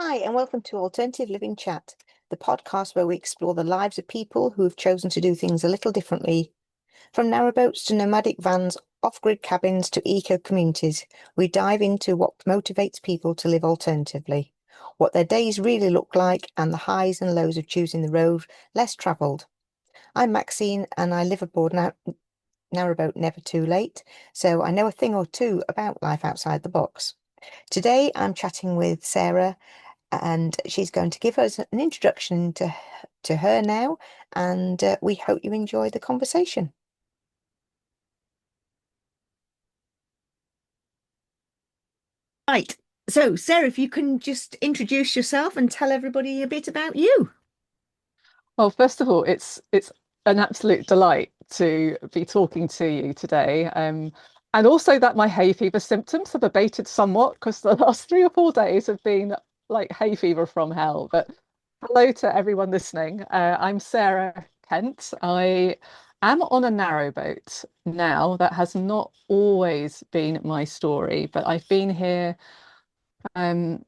Hi, and welcome to Alternative Living Chat, the podcast where we explore the lives of people who have chosen to do things a little differently. From narrowboats to nomadic vans, off-grid cabins to eco-communities, we dive into what motivates people to live alternatively, what their days really look like, and the highs and lows of choosing the road less travelled. I'm Maxine, and I live aboard narrowboat Never Too Late, so I know a thing or two about life outside the box. Today, I'm chatting with Sarah, and she's going to give us an introduction to her now, and we hope you enjoy the conversation. Right. So, Sarah, if you can just introduce yourself and tell everybody a bit about you. Well, first of all, it's an absolute delight to be talking to you today. And also that my hay fever symptoms have abated somewhat because the last 3 or 4 days have been like hay fever from hell. But hello to everyone listening. I'm Sarah Kent. I am on a narrowboat now. That has not always been my story, but I've been here um,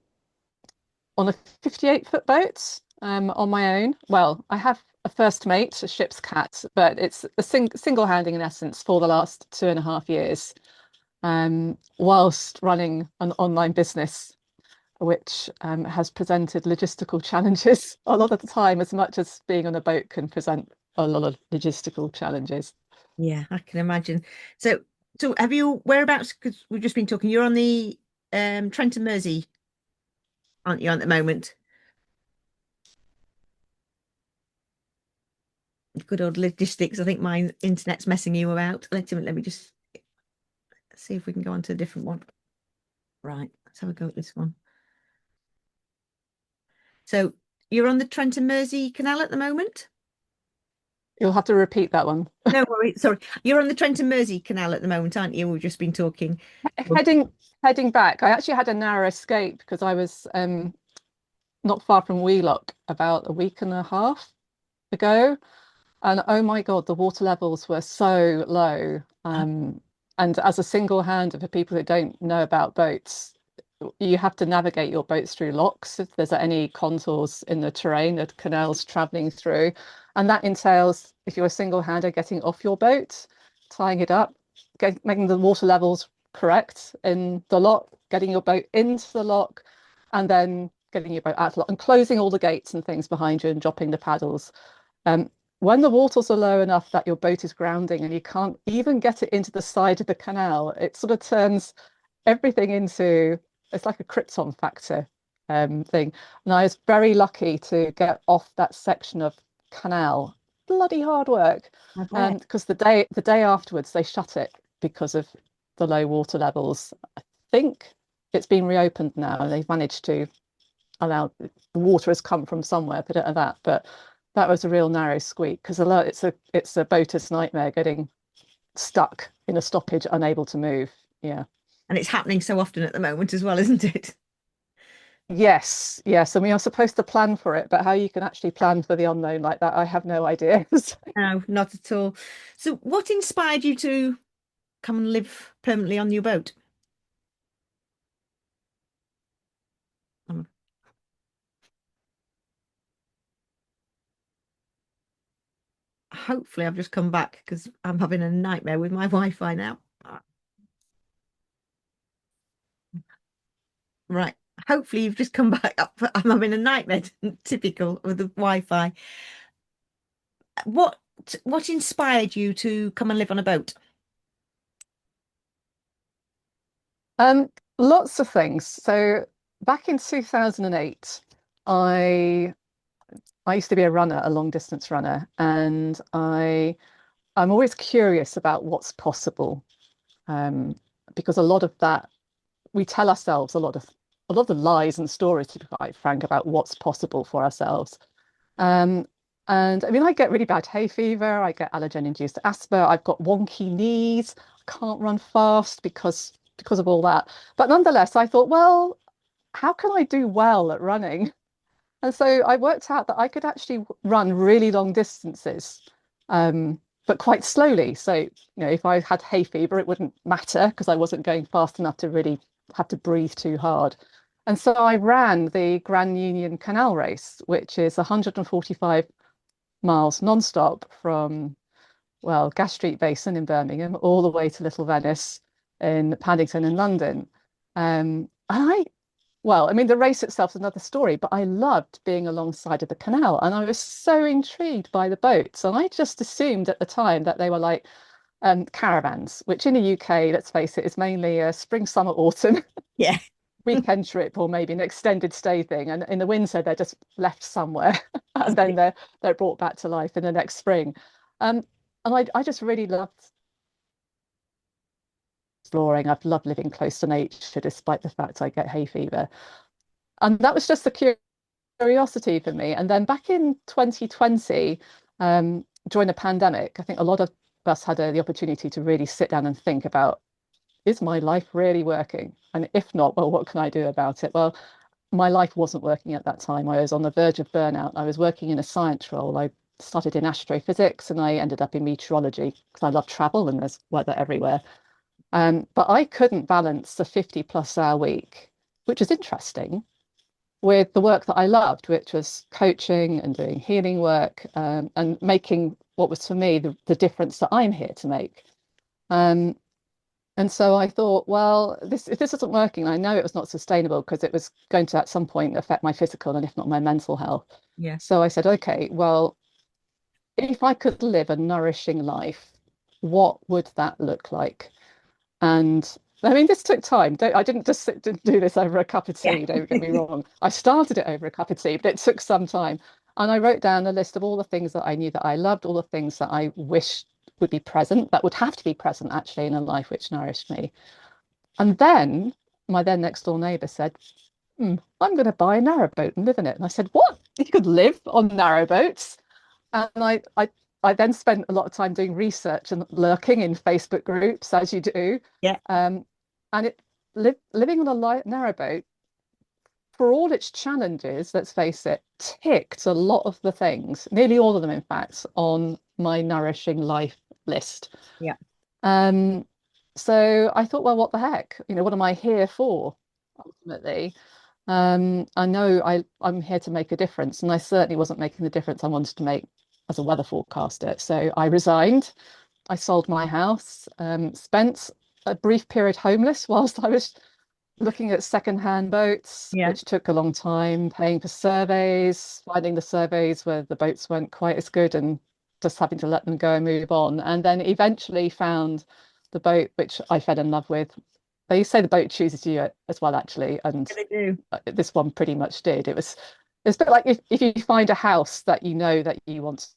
on a 58-foot boat on my own. Well, I have a first mate, a ship's cat, but it's a single handling in essence for the last 2.5 years, whilst running an online business, which has presented logistical challenges a lot of the time, as much as being on a boat can present a lot of logistical challenges. Yeah, I can imagine. So have you whereabouts? Because we've just been talking. You're on the Trent and Mersey, aren't you, at the moment? Good old logistics. I think my internet's messing you about. Let me just see if we can go on to a different one. Right, let's have a go at this one. So you're on the Trent and Mersey Canal at the moment? You'll have to repeat that one. No worries. Sorry. You're on the Trent and Mersey Canal at the moment, aren't you? We've just been talking. Heading back, I actually had a narrow escape because I was not far from Wheelock about a week and a half ago. And oh my God, the water levels were so low. And as a single hander, for people who don't know about boats, you have to navigate your boats through locks if there's any contours in the terrain that canal's traveling through. And that entails, if you're a single hander, getting off your boat, tying it up, making the water levels correct in the lock, getting your boat into the lock, and then getting your boat out of the lock and closing all the gates and things behind you and dropping the paddles. Um, when the waters are low enough that your boat is grounding and you can't even get it into the side of the canal, it sort of turns everything into, it's like a Krypton factor thing. And I was very lucky to get off that section of canal. Bloody hard work. I bet. And because the day afterwards they shut it because of the low water levels. I think it's been reopened now. They've managed to allow the water has come from somewhere, put it at that. But that was a real narrow squeak because it's a boater's nightmare getting stuck in a stoppage, unable to move. Yeah. And it's happening so often at the moment as well, isn't it? Yes, yes. I mean, you're supposed to plan for it, but how you can actually plan for the unknown like that, I have no idea. No, not at all. So what inspired you to come and live permanently on your boat? Um, Hopefully I've just come back because I'm having a nightmare with my Wi-Fi now. Right. Hopefully you've just come back up. I'm having a nightmare, typical with the Wi-Fi. What what inspired you to come and live on a boat? Um, Lots of things. So back in 2008, I I used to be a runner, a long distance runner, and I'm always curious about what's possible. Um, because a lot of that we tell ourselves a lot of lies and stories, to be quite frank, about what's possible for ourselves. Um, and I mean, I get really bad hay fever, I get allergen-induced asthma, I've got wonky knees, I can't run fast because of all that. But nonetheless, I thought, well, how can I do well at running? And so I worked out that I could actually run really long distances, but quite slowly. So, if I had hay fever, it wouldn't matter because I wasn't going fast enough to really have to breathe too hard. And so I ran the Grand Union Canal Race, which is 145 miles non-stop from, well, Gas Street Basin in Birmingham all the way to Little Venice in Paddington in London. I Well, I mean, the race itself is another story, but I loved being alongside of the canal and I was so intrigued by the boats. And I just assumed at the time that they were like caravans, which in the UK, let's face it, is mainly a spring, summer, autumn Yeah. weekend trip or maybe an extended stay thing. And in the winter, they're just left somewhere and then they're brought back to life in the next spring. Um, and I just really loved exploring. I've loved living close to nature, despite the fact I get hay fever. And that was just the curiosity for me. And then back in 2020, during the pandemic, I think a lot of us had the opportunity to really sit down and think about, is my life really working? And if not, well, what can I do about it? Well, my life wasn't working at that time. I was on the verge of burnout. I was working in a science role. I started in astrophysics and I ended up in meteorology because I love travel and there's weather everywhere. But I couldn't balance the 50 plus hour week, which is interesting, with the work that I loved, which was coaching and doing healing work, and making what was for me the difference that I'm here to make. Um, and so I thought, well, if this isn't working, I know it was not sustainable because it was going to at some point affect my physical and if not my mental health. Yeah. So I said, okay, well, if I could live a nourishing life, what would that look like? And I mean, this took time. I didn't just do this over a cup of Yeah. tea, don't get me wrong. I started it over a cup of tea, but it took some time. And I wrote down a list of all the things that I knew that I loved, all the things that I wished would be present, that would have to be present actually in a life which nourished me. And then my then next door neighbour said, I'm going to buy a narrowboat and live in it. And I said, what? You could live on narrowboats? And I then spent a lot of time doing research and lurking in Facebook groups, as you do. Yeah. Um, and living on a narrowboat, for all its challenges, let's face it, ticked a lot of the things, nearly all of them, in fact, on my nourishing life list. Yeah. Um, so I thought, well, what the heck? What am I here for, ultimately? I know I'm here to make a difference, and I certainly wasn't making the difference I wanted to make as a weather forecaster. So I resigned. I sold my house, spent a brief period homeless whilst I was looking at second-hand boats, Yeah. which took a long time, paying for surveys, finding the surveys where the boats weren't quite as good and just having to let them go and move on. And then eventually found the boat which I fell in love with. They say the boat chooses you as well, actually, and They do. this one pretty much did. It's a bit like if you find a house that you know that you want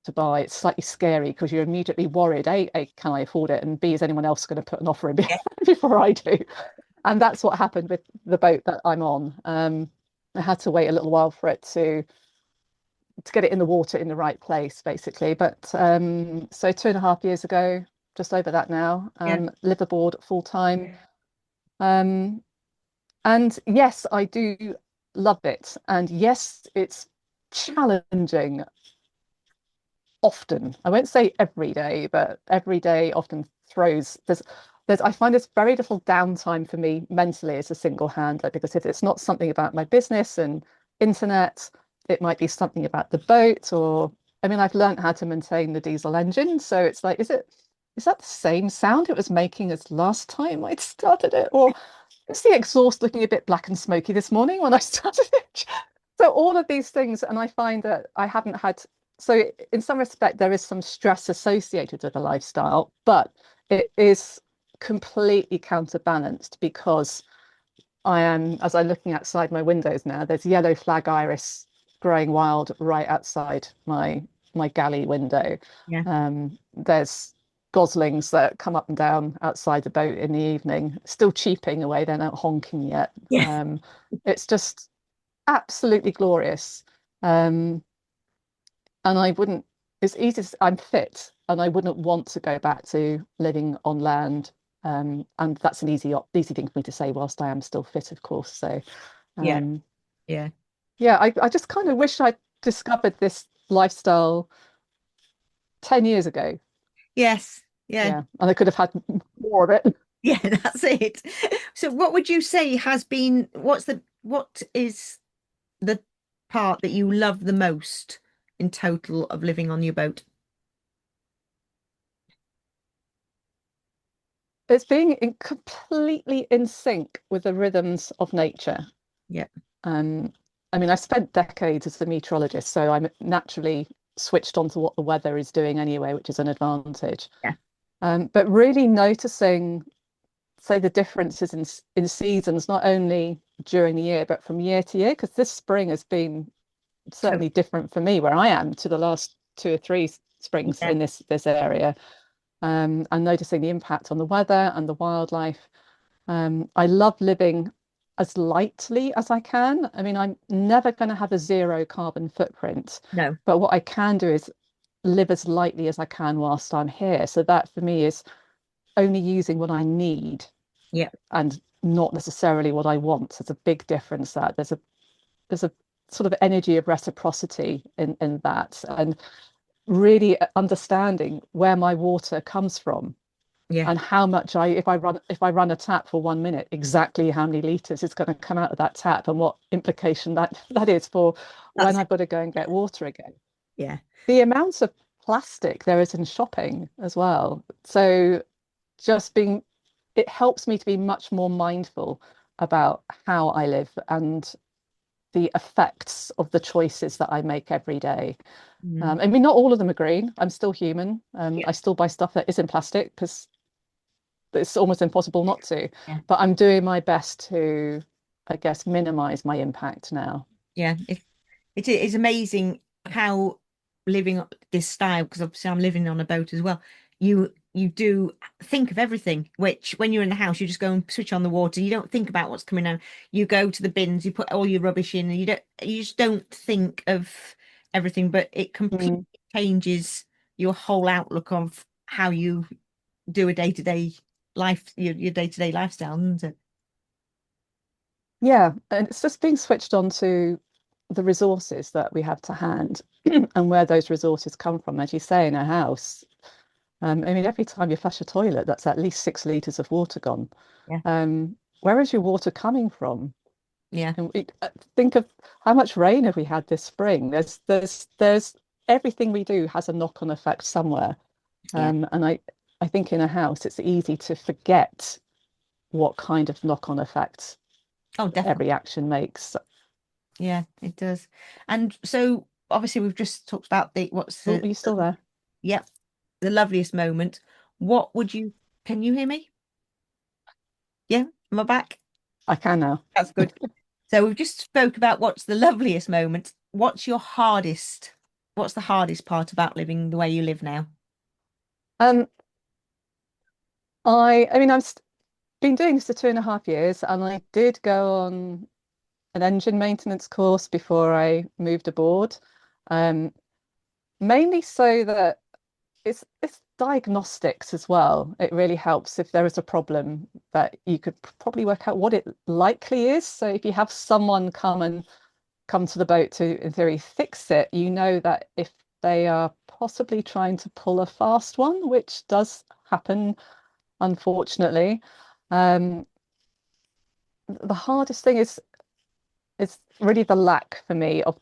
to buy, it's slightly scary because you're immediately worried, A, can I afford it? And B, is anyone else going to put an offer in Yeah. before I do? And that's what happened with the boat that I'm on. I had to wait a little while for it to get it in the water in the right place, basically. But so 2.5 years ago, just over that now, Yeah. live aboard full time. Um, and yes, I do love it. And yes, it's challenging often. I won't say every day, but every day often throws there's I find there's very little downtime for me mentally as a single handler because if it's not something about my business and internet, it might be something about the boat or I mean I've learned how to maintain the diesel engine. So it's like, is that the same sound it was making as last time I'd started it? Or is the exhaust looking a bit black and smoky this morning when I started it? So all of these things, and I find that I haven't had so in some respect there is some stress associated with the lifestyle, but it is completely counterbalanced because I am, as I'm looking outside my windows now, there's yellow flag iris growing wild right outside my galley window. Yeah. There's goslings that come up and down outside the boat in the evening, still cheeping away, they're not honking yet. Yeah. It's just absolutely glorious. Um, and I wouldn't, it's easy I'm fit and I wouldn't want to go back to living on land. And that's an easy thing for me to say whilst I am still fit, of course. So Yeah. um, Yeah. yeah, I just kind of wish I'd discovered this lifestyle 10 years ago. Yes. Yeah. Yeah. And I could have had more of it. Yeah, that's it. So what would you say has been, what is the part that you love the most in total of living on your boat? It's being completely in sync with the rhythms of nature. Yeah. Um, I mean, I spent decades as a meteorologist, so I'm naturally switched on to what the weather is doing anyway, which is an advantage. Yeah. But really noticing, say, the differences in seasons, not only during the year, but from year to year, because this spring has been So certainly different for me where I am to the last two or three springs yeah, in this area. And noticing the impact on the weather and the wildlife. I love living as lightly as I can. I mean, I'm never going to have a zero carbon footprint, no. but what I can do is live as lightly as I can whilst I'm here. So that for me is only using what I need Yeah. and not necessarily what I want. There's a big difference that there's a sort of energy of reciprocity in that, and really understanding where my water comes from Yeah. and how much if I run a tap for 1 minute, exactly how many liters is going to come out of that tap and what implication that is for when That's it. I've got to go and get water again. Yeah. The amounts of plastic there is in shopping as well. So just being, it helps me to be much more mindful about how I live and the effects of the choices that I make every day. Mm. I mean, not all of them are green. I'm still human. Yeah. I still buy stuff that is in plastic because it's almost impossible not to. Yeah. But I'm doing my best to, I guess, minimize my impact now. Yeah. It is amazing how living this style, because obviously I'm living on a boat as well. You do think of everything, which when you're in the house, you just go and switch on the water. You don't think about what's coming out. You go to the bins, you put all your rubbish in, and you just don't think of everything, but it completely Mm. changes your whole outlook of how you do a day-to-day life, your day-to-day lifestyle, isn't it? Yeah, and it's just being switched on to the resources that we have to hand and where those resources come from, as you say, in a house. I mean, every time you flush a toilet, that's at least 6 liters of water gone. Yeah. Where is your water coming from? Yeah. And think of how much rain have we had this spring? There's everything we do has a knock-on effect somewhere. Yeah. And I think in a house, it's easy to forget what kind of knock-on effect Oh, definitely. every action makes. Yeah, it does. And so obviously we've just talked about the what's Oh, are you still there? yep, the loveliest moment. What would you can you hear me? Yeah, am I back? I can now. That's good. So we've just spoke about what's the loveliest moment. What's the hardest part about living the way you live now? Um, I mean, been doing this for 2.5 years, and I did go on an engine maintenance course before I moved aboard. Um, Mainly so that it's diagnostics as well. It really helps if there is a problem that you could probably work out what it likely is. So if you have someone come to the boat to, in theory, fix it, you know that if they are possibly trying to pull a fast one, which does happen, unfortunately. Um, the hardest thing is really the lack for me of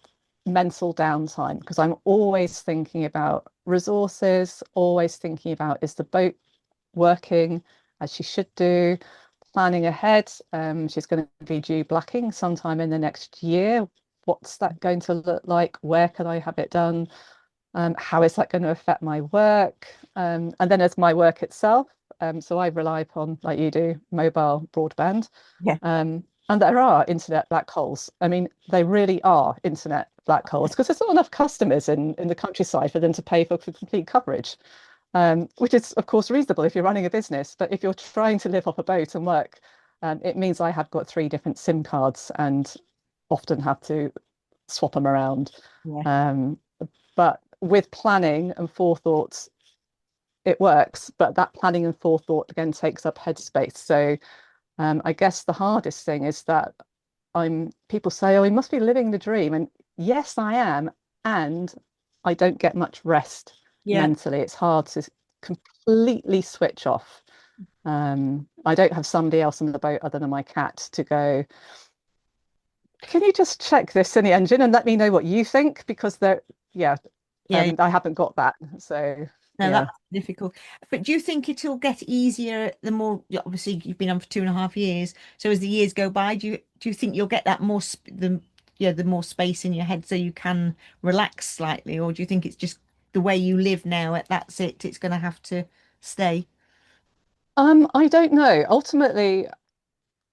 mental downtime because I'm always thinking about resources, always thinking about is the boat working as she should do, planning ahead. She's going to be due blacking sometime in the next year. What's that going to look like? Where can I have it done? How is that going to affect my work? And then as my work itself, so I rely upon, like you do, mobile broadband. Yeah. And there are internet black holes. I mean, they really are internet black holes because there's not enough customers in the countryside for them to pay for complete coverage, which is, of course, reasonable if you're running a business. But if you're trying to live off a boat and work, it means I have got 3 different SIM cards and often have to swap them around. Yeah. Um, but with planning and forethought, it works. But that planning and forethought again takes up headspace. So I guess the hardest thing is that people say, oh, you must be living the dream. And yes, I am. And I don't get much rest Yeah. mentally. It's hard to completely switch off. I don't have somebody else on the boat other than my cat to go, can you just check this in the engine and let me know what you think? Because yeah, Yeah. I haven't got that. So No, yeah. that's difficult. But do you think it'll get easier the more, yeah, obviously you've been on for 2.5 years. So as the years go by, do you think you'll get that more the more space in your head so you can relax slightly, or do you think it's just the way you live now? That's it. It's going to have to stay. I don't know. Ultimately,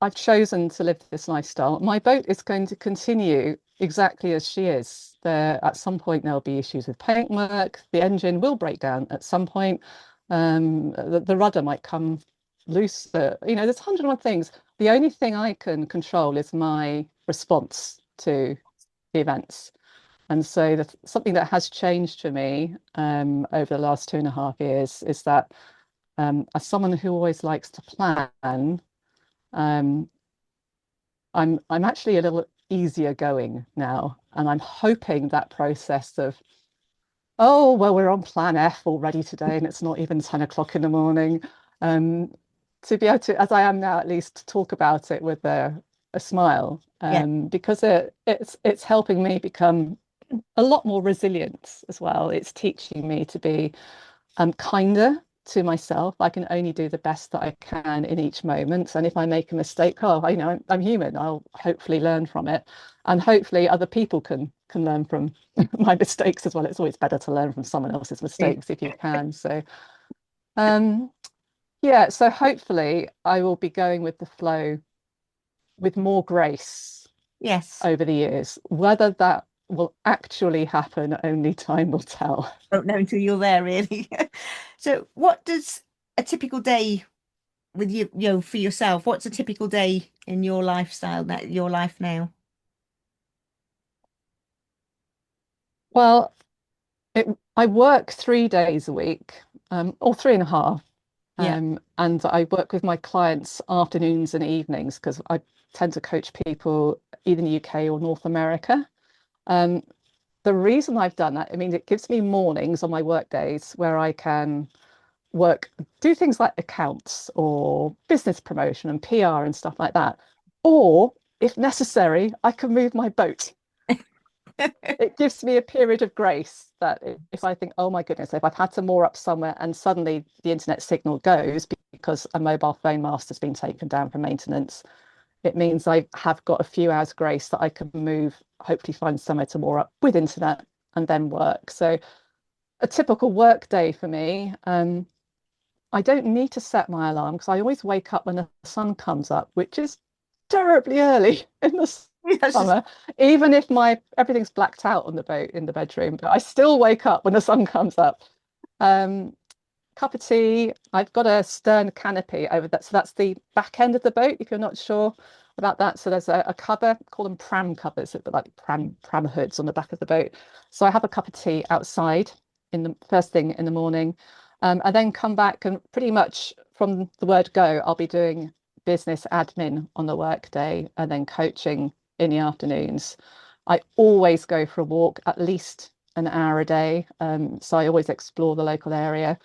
I've chosen to live this lifestyle. My boat is going to continue exactly as she is. At some point there'll be issues with paintwork. The engine will break down at some point. The rudder might come loose. There's 101 things. The only thing I can control is my response to the events. And so something that has changed for me over the last 2.5 years is that as someone who always likes to plan, um, I'm actually a little easier going now, and I'm hoping that process of, oh well, we're on plan F already today, and it's not even 10 o'clock in the morning, um, to be able to, as I am now, at least talk about it with a smile, Yeah. because it's helping me become a lot more resilient as well. It's teaching me to be kinder to myself. I can only do the best that I can in each moment. And if I make a mistake, I'm human. I'll hopefully learn from it. And hopefully other people can learn from my mistakes as well. It's always better to learn from someone else's mistakes if you can. So um yeah, so hopefully I will be going with the flow with more grace Yes. over the years. Whether that will actually happen, only time will tell. Don't know until you're there, really. So, what does a typical day with for yourself? What's a typical day in your lifestyle, your life now? Well, I work 3 days a week, or three and a half, Yeah. and I work with my clients afternoons and evenings because I tend to coach people either in the UK or North America. Um, the reason I've done that, I mean, it gives me mornings on my work days where I can work, do things like accounts or business promotion and PR and stuff like that. Or if necessary, I can move my boat. It gives me a period of grace that if I think, oh my goodness, if I've had to moor up somewhere and suddenly the internet signal goes because a mobile phone mast has been taken down for maintenance, it means I have got a few hours grace that I can move, hopefully find somewhere to moor up with internet and then work. So a typical work day for me, I don't need to set my alarm because I always wake up when the sun comes up, which is terribly early in the That's just summer, even if my everything's blacked out on the boat in the bedroom, but I still wake up when the sun comes up. Um, Cup of tea. I've got a stern canopy over that, so that's the back end of the boat. If you're not sure about that, so there's a cover, call them pram covers, but like pram hoods on the back of the boat. So I have a cup of tea outside in the first thing in the morning, and then come back and pretty much from the word go, I'll be doing business admin on the work day and then coaching in the afternoons. I always go for a walk at least an hour a day, so I always explore the local area,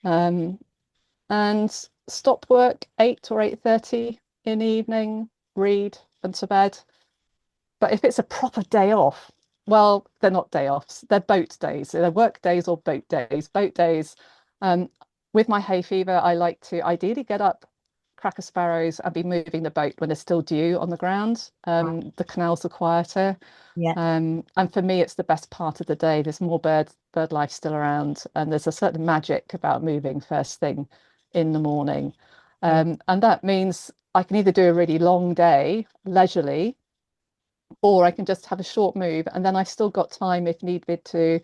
um, and stop work 8 or 8:30 in the evening, read and to bed. But if it's a proper day off, well, they're not day offs, they're boat days. They're work days or boat days. Boat days. Um, with my hay fever, I like to ideally get up, crack a sparrows, and be moving the boat when there's still dew on the ground. The canals are quieter. yeah, And for me, it's the best part of the day. There's more bird life still around, and there's a certain magic about moving first thing in the morning. yeah. And that means I can either do a really long day leisurely, or I can just have a short move, and then I've still got time if need be to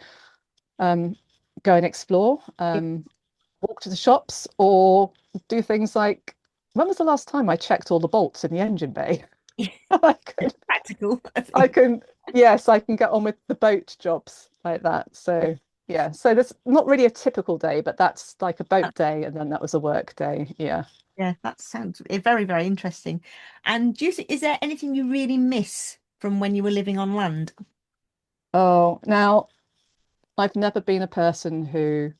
um, go and explore, walk to the shops, or do things like, when was the last time I checked all the bolts in the engine bay? I can, Practical. I can, yes, I can get on with the boat jobs like that. So yeah, so that's not really a typical day, but that's like a boat day, and then that was a work day. Yeah. Yeah, that sounds very, very interesting. And do you think, is there anything you really miss from when you were living on land? Oh, now I've never been a person who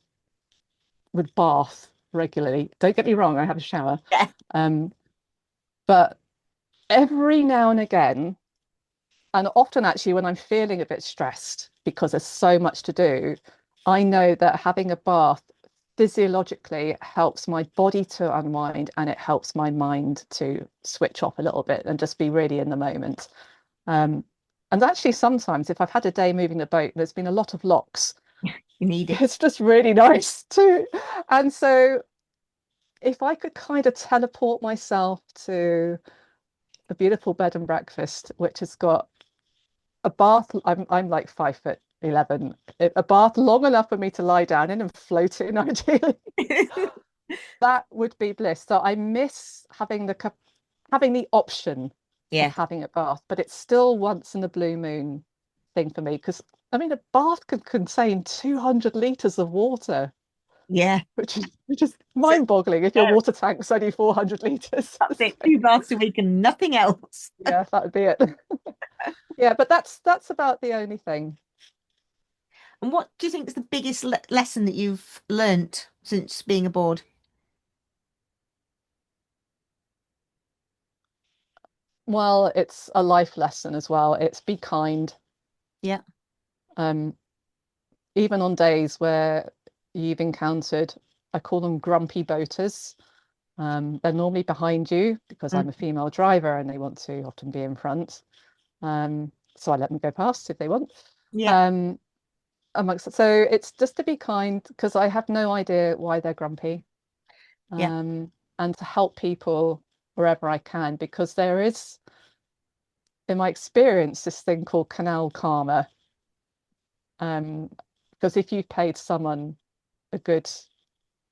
would bath regularly. Don't get me wrong, I have a shower. Yeah. Um, but every now and again, and often actually when I'm feeling a bit stressed because there's so much to do, I know that having a bath physiologically helps my body to unwind and it helps my mind to switch off a little bit and just be really in the moment. Um, and actually, sometimes if I've had a day moving the boat, there's been a lot of locks. You need it. It's just really nice too. And so, if I could kind of teleport myself to a beautiful bed and breakfast, which has got a bath, I'm like 5'11", a bath long enough for me to lie down in and float in, ideally, that would be bliss. So I miss having the option of Yeah. having a bath, but it's still once in the blue moon thing for me because I mean a bath can contain 200 liters of water, Yeah. which is So, mind-boggling if your yeah, water tank's only 400 liters. that's it. 2 baths a week and nothing else. Yeah, that would be it. Yeah, but that's about the only thing. And what do you think is the biggest lesson that you've learnt since being aboard? Well, it's a life lesson as well. It's be kind. Yeah. Um, even on days where you've encountered, I call them grumpy boaters. They're normally behind you because Mm. I'm a female driver and they want to often be in front. So I let them go past if they want. Yeah. Um, so it's just to be kind because I have no idea why they're grumpy. Yeah. And to help people wherever I can because there is, in my experience, this thing called canal karma. Um, because if you've paid someone a good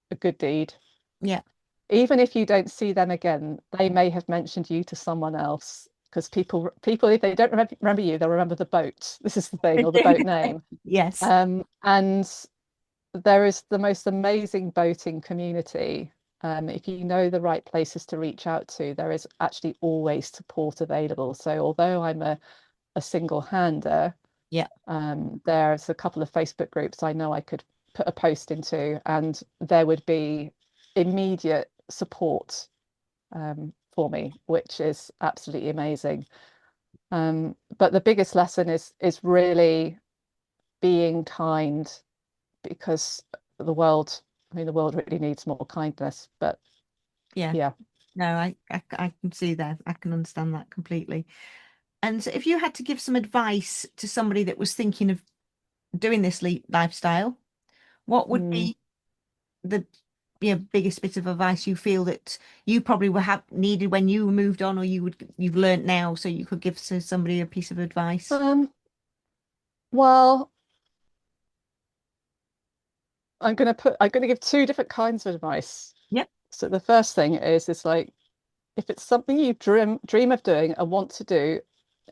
a good deed, Yeah. even if you don't see them again, they may have mentioned you to someone else. Because people, if they don't remember you, they'll remember the boat. This is the thing, or the boat name. Yes. And there is the most amazing boating community. If you know the right places to reach out to, there is actually always support available. So although I'm a single hander, Yeah. there's a couple of Facebook groups I know I could put a post into, and there would be immediate support for me, which is absolutely amazing. But the biggest lesson is really being kind because the world really needs more kindness. But Yeah. yeah, No, I can see that. I can understand that completely. And so if you had to give some advice to somebody that was thinking of doing this leap lifestyle, what would mm, be the biggest bit of advice you feel that you probably would have needed when you moved on, or you've learnt now, so you could give to somebody a piece of advice? um, well, I'm going to give two different kinds of advice. Yep. So the first thing is like if it's something you dream of doing and want to do,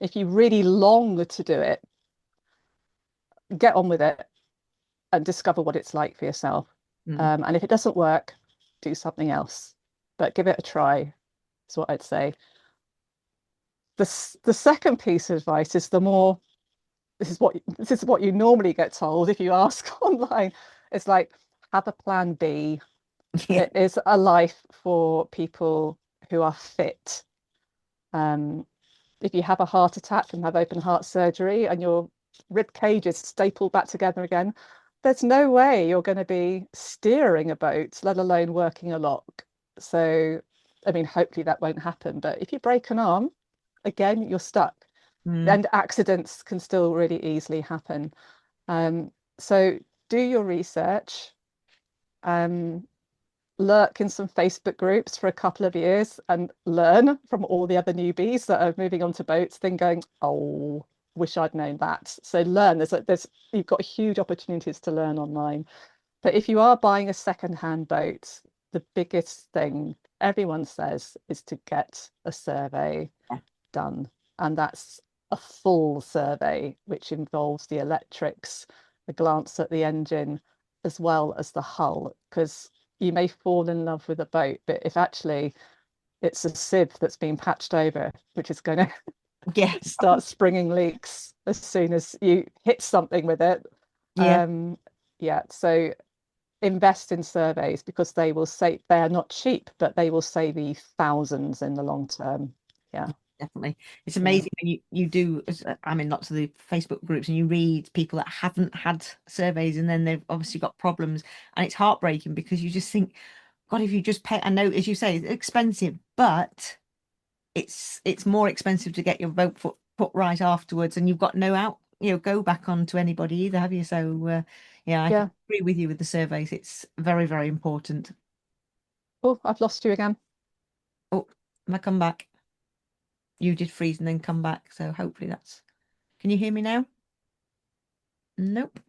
if you really long to do it, get on with it and discover what it's like for yourself. Mm. And if it doesn't work, do something else, but give it a try. Is what I'd say. The second piece of advice is the more this is what you normally get told if you ask online. It's like have a plan B. Yeah. It is a life for people who are fit. Um, if you have a heart attack and have open heart surgery and your rib cage is stapled back together again, there's no way you're going to be steering a boat, let alone working a lock. So, I mean, hopefully that won't happen. But if you break an arm, again, you're stuck. Mm. And accidents can still really easily happen. So do your research. Um, lurk in some Facebook groups for a couple of years and learn from all the other newbies that are moving on to boats, then going, oh, wish I'd known that. So learn. There's you've got huge opportunities to learn online. But if you are buying a second-hand boat, the biggest thing everyone says is to get a survey done. And that's a full survey, which involves the electrics, a glance at the engine, as well as the hull, because you may fall in love with a boat, but if actually it's a sieve that's been patched over, which is going to Yeah. start springing leaks as soon as you hit something with it. Yeah. Yeah, so invest in surveys because they will save, they are not cheap, but they will save you thousands in the long term. Yeah. Definitely. It's Yeah. amazing when you do, I'm in lots of the Facebook groups and you read people that haven't had surveys and then they've obviously got problems. And it's heartbreaking because you just think, God, if you just pay, I know, as you say, it's expensive, but it's more expensive to get your vote put right afterwards, and you've got no go back on to anybody either, have you? So yeah, I Yeah. agree with you with the surveys. It's very, very important. Oh, I've lost you again. Oh, and I come back. You did freeze and then come back, so hopefully that's. Can you hear me now? Nope.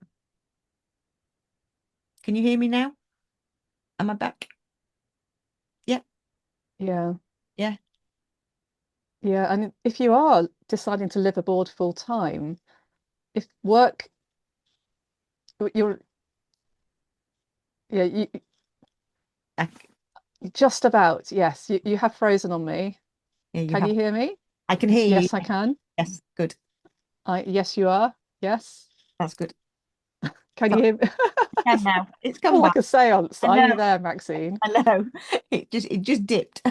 Can you hear me now? Am I back? Yeah, Yeah. yeah. Yeah. And if you are deciding to live abroad full time, if work, you're, yeah, I, just about, yes, you have frozen on me. yeah, you Can have. you hear me? I can hear you. Yes, I can. Yes, good. Yes, you are. Yes. That's good. Can So, you hear me? I can now. It's Oh, come like back. a seance. I Are you know. there, Maxine? I know. It just dipped.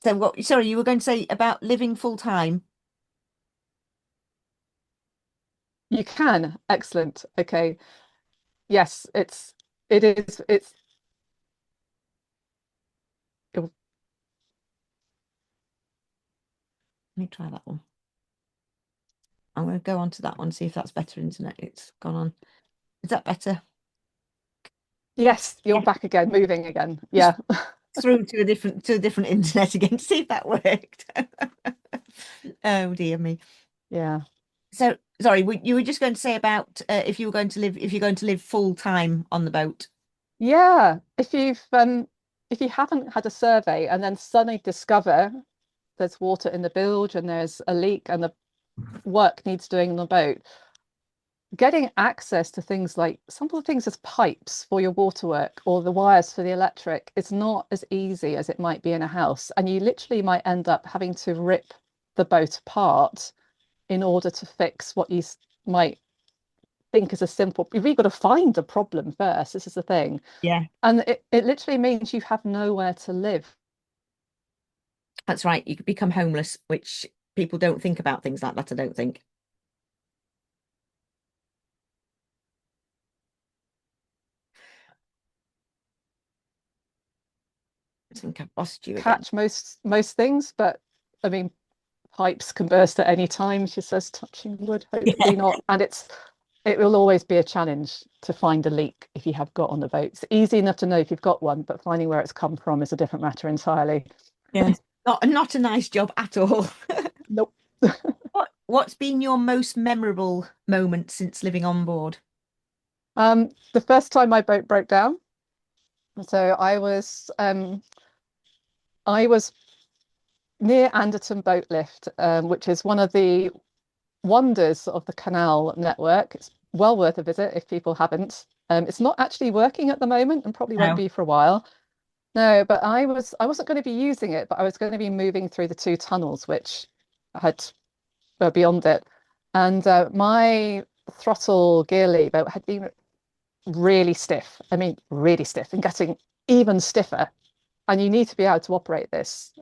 So what, sorry, you were going to say about living full time? You can. Excellent. Okay. Yes, it is, it- Let me try that one. I'm going to go on to that one, see if that's better internet. It's gone on. Is that better? yes, you're Yeah. back again, moving again. Just Yeah. through to a different internet again to see if that worked. Oh dear me. Yeah. So sorry, you were just going to say about if you're going to live full time on the boat. Yeah. If you haven't had a survey and then suddenly discover there's water in the bilge and there's a leak and the work needs doing on the boat, getting access to things like some of the things as pipes for your waterwork or the wires for the electric is not as easy as it might be in a house. And you literally might end up having to rip the boat apart in order to fix what you might think is a simple. You've really got to find the problem first. This is the thing. Yeah, And it literally means you have nowhere to live. that's right. You could become homeless, which people don't think about things like that, I don't think. I think I've lost you again. Catch most things, but I mean, pipes can burst at any time. She says, touching wood, hopefully Yeah, not. And it will always be a challenge to find a leak if you have got on the boat. It's easy enough to know if you've got one, but finding where it's come from is a different matter entirely. yeah. Not a nice job at all. Nope. What's been your most memorable moment since living on board? The first time my boat broke down, so I was near Anderton Boat Lift, which is one of the wonders of the canal network. It's well worth a visit if people haven't. It's not actually working at the moment and probably won't No. be for a while. No, but I wasn't going to be using it, but I was going to be moving through the two tunnels which had were beyond it. And my throttle gear lever had been really stiff. I mean, really stiff and getting even stiffer. And you need to be able to operate this.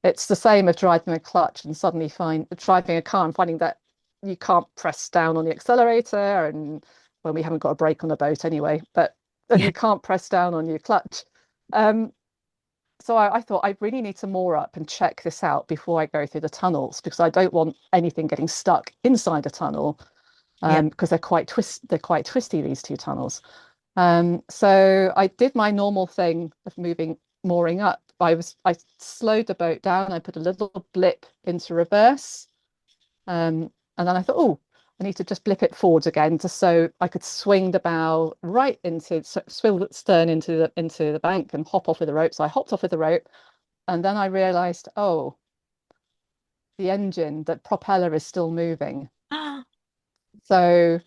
It's the same as driving a clutch and suddenly driving a car and finding that you can't press down on the accelerator, and well, we haven't got a brake on the boat anyway, but and Yeah, you can't press down on your clutch. Um, so I thought I really need to moor up and check this out before I go through the tunnels because I don't want anything getting stuck inside a tunnel yeah. because they're quite twisty, these two tunnels. So I did my normal thing of mooring up. I slowed the boat down. I put a little blip into reverse, and then I thought, oh, I need to just blip it forwards again, just so I could swing the bow right into, swivel the stern into the bank and hop off with the rope. So I hopped off with the rope, and then I realised, oh, the propeller is still moving. So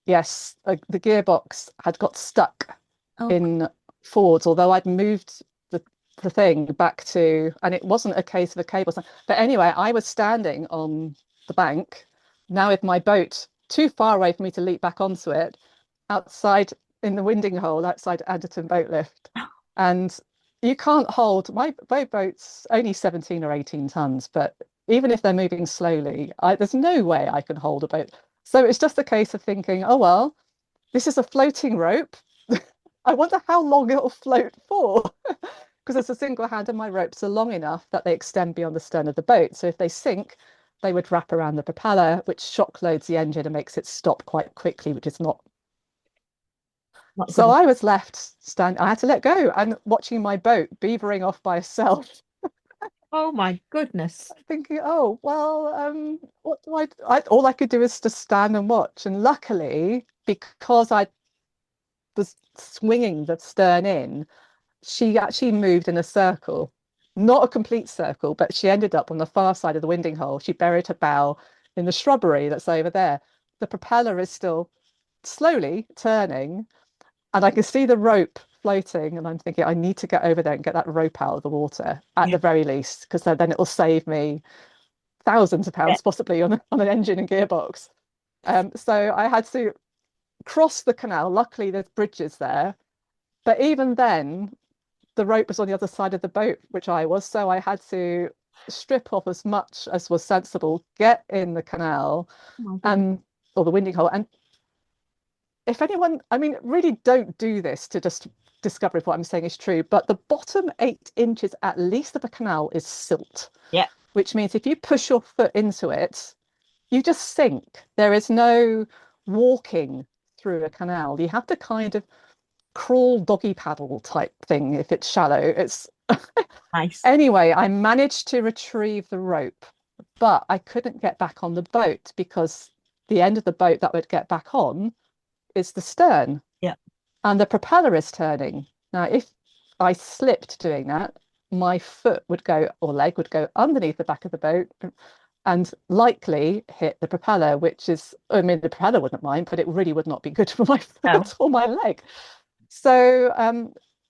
yes, the gearbox had got stuck Oh, in forwards, although I'd moved the thing back to, and it wasn't a case of a cable. But anyway, I was standing on the bank now with my boat too far away for me to leap back onto it. outside in the winding hole outside Anderton boat lift. And you can't hold my boat's only 17 or 18 tons, but even if they're moving slowly, there's no way I can hold a boat. So it's just a case of thinking, oh well, this is a floating rope. I wonder how long it'll float for. Because as a single hand, and my ropes are long enough that they extend beyond the stern of the boat. So if they sink, they would wrap around the propeller, which shock loads the engine and makes it stop quite quickly, which is not. Not So good. I was left stand. I had to let go and watching my boat beavering off by itself, Oh my goodness. thinking, oh well, what do I? All I could do is to stand and watch. And luckily, because I was swinging the stern in, she actually moved in a circle, not a complete circle, but she ended up on the far side of the winding hole. She buried her bow in the shrubbery that's over there. The propeller is still slowly turning, and I can see the rope floating. And I'm thinking, I need to get over there and get that rope out of the water at Yeah. the very least, because then it will save me thousands of Yeah. pounds, possibly on an engine and gearbox. So I had to cross the canal. Luckily, there's bridges there. But even then, the rope was on the other side of the boat, which I was. So I had to strip off as much as was sensible, get in the canal Oh my goodness. and or the winding hole. And if anyone, I mean, really don't do this to just discover if what I'm saying is true, but the bottom 8 inches at least of a canal is silt, Yeah. which means if you push your foot into it, you just sink. There is no walking through a canal. You have to kind of crawl doggy paddle type thing if it's shallow. It's Nice. Anyway, I managed to retrieve the rope, but I couldn't get back on the boat because the end of the boat that would get back on is the stern Yeah. and the propeller is turning. Now, if I slipped doing that, my foot would go or leg would go underneath the back of the boat and likely hit the propeller, which is, I mean, the propeller wouldn't mind, but it really would not be good for my No. foot or my leg. So,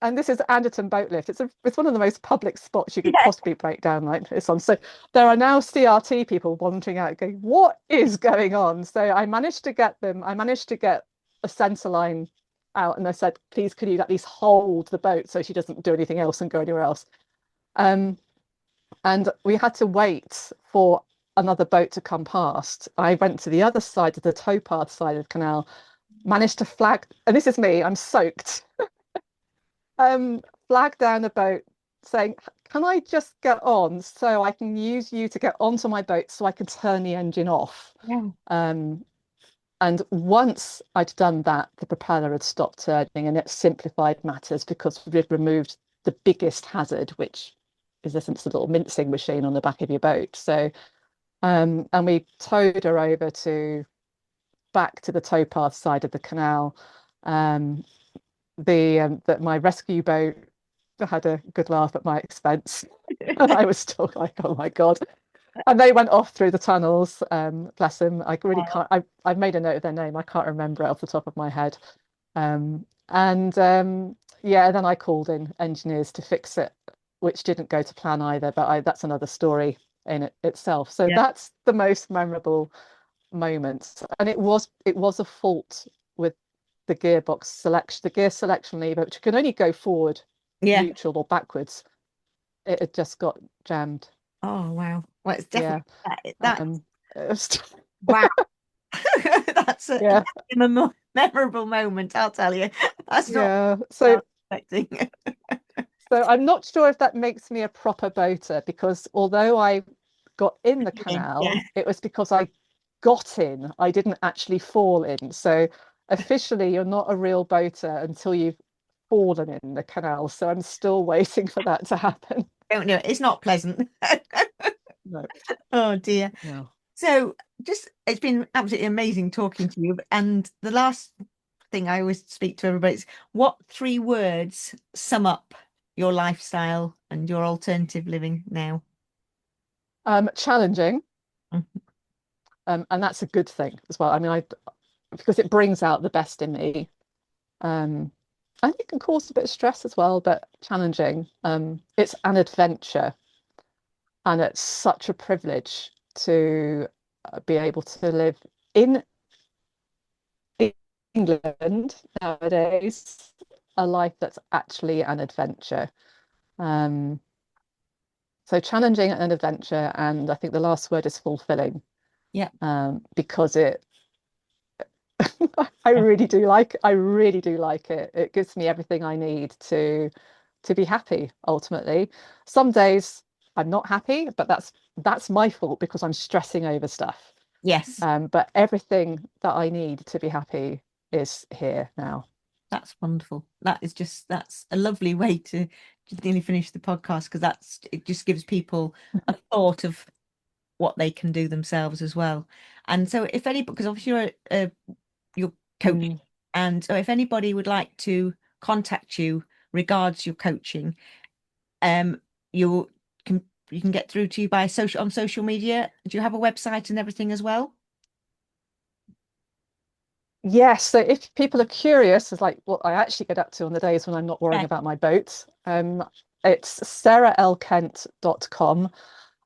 and this is Anderton Boat Lift. It's one of the most public spots you could Yeah. possibly break down like this on. So there are now CRT people wandering out going, what is going on? So I managed to get them, I managed to get a centre line out and I said, please, could you at least hold the boat so she doesn't do anything else and go anywhere else? Um, and we had to wait for another boat to come past. I went to the other side of the towpath side of the canal, managed to flag, and this is me, I'm soaked. Flag down a boat saying, can I just get on so I can use you to get onto my boat so I can turn the engine off? Yeah. Um, and once I'd done that, the propeller had stopped turning and it simplified matters because we'd removed the biggest hazard, which is this little mincing machine on the back of your boat. So, and we towed her over to back to the towpath side of the canal. Um, that my rescue boat had a good laugh at my expense. And I was still like, oh my God. And they went off through the tunnels. Bless them. I really can't. I've made a note of their name. I can't remember it off the top of my head. And yeah, then I called in engineers to fix it, which didn't go to plan either. But that's another story in itself. So Yeah. that's the most memorable moment. And it was a fault with the gearbox selection, the gear selection lever, which can only go forward, Yeah. neutral, or backwards. It had just got jammed. Oh wow. Well, it's Yeah. definitely that Um, it was- wow. That's a yeah. memorable moment, I'll tell you. That's not Yeah. what I So was expecting. so I'm not sure if that makes me a proper boater because although I got in the Yeah. canal, it was because I got in. I didn't actually fall in. So officially, you're not a real boater until you've fallen in the canal. So I'm still waiting for that to happen. Don't know. It's not pleasant. No, Oh dear. no. So just it's been absolutely amazing talking to you. And the last thing I always speak to everybody is what three words sum up your lifestyle and your alternative living now? Challenging, Mhm. and that's a good thing as well. I mean, I because it brings out the best in me. Um, and it can cause a bit of stress as well, but challenging. It's an adventure, and it's such a privilege to be able to live in England nowadays, a life that's actually an adventure. Um, so challenging and an adventure, and I think the last word is fulfilling, Yeah. because it I really do like it. It gives me everything I need to be happy ultimately. Some days I'm not happy, but that's my fault because I'm stressing over stuff. Yes. But everything that I need to be happy is here now. That's wonderful. That's a lovely way to nearly finish the podcast, because it just gives people a thought of what they can do themselves as well. And so if any, because obviously you're coaching, Mm. and so if anybody would like to contact you regards your coaching, um, you you can get through to you by social media. Do you have a website and everything as well? Yes, so if people are curious as like what I actually get up to on the days when I'm not worrying Yeah. about my boat, it's sarahlkent.com.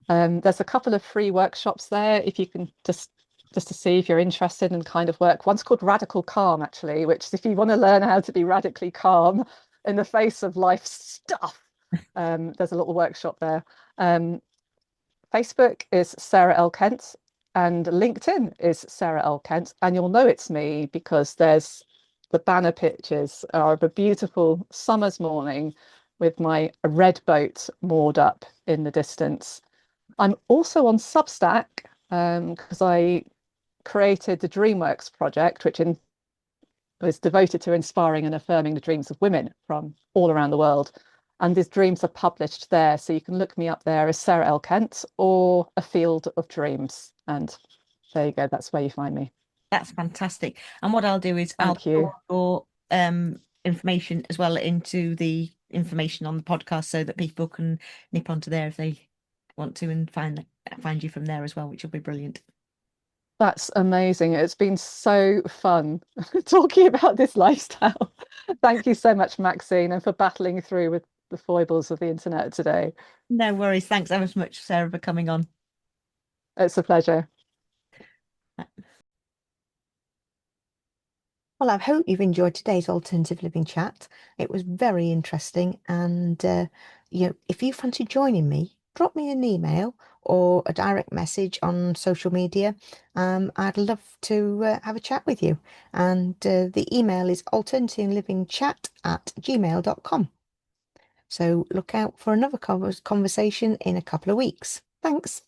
There's a couple of free workshops there if you can just to see if you're interested in kind of work. One's called Radical Calm, actually, which is if you want to learn how to be radically calm in the face of life stuff. There's a little workshop there. Um, Facebook is Sarah L. Kent, and LinkedIn is Sarah L. Kent, and you'll know it's me because there's the banner pictures are of a beautiful summer's morning with my red boat moored up in the distance. I'm also on Substack because I created the DreamWorks project, which is devoted to inspiring and affirming the dreams of women from all around the world. And these dreams are published there. So you can look me up there as Sarah L. Kent or A Field of Dreams. And there you go. That's where you find me. That's fantastic. And what I'll do is I'll Thank you. put your information as well into the information on the podcast, so that people can nip onto there if they want to, and find you from there as well, which will be brilliant. That's amazing. It's been so fun talking about this lifestyle. Thank you so much, Maxine, and for battling through with the foibles of the internet today. No worries. Thanks ever so much, Sarah, for coming on. It's a pleasure. Well, I hope you've enjoyed today's alternative living chat. It was very interesting, and if you fancy joining me, drop me an email or a direct message on social media. I'd love to have a chat with you. And the email is alternativelivingchat@gmail.com. So look out for another conversation in a couple of weeks. Thanks.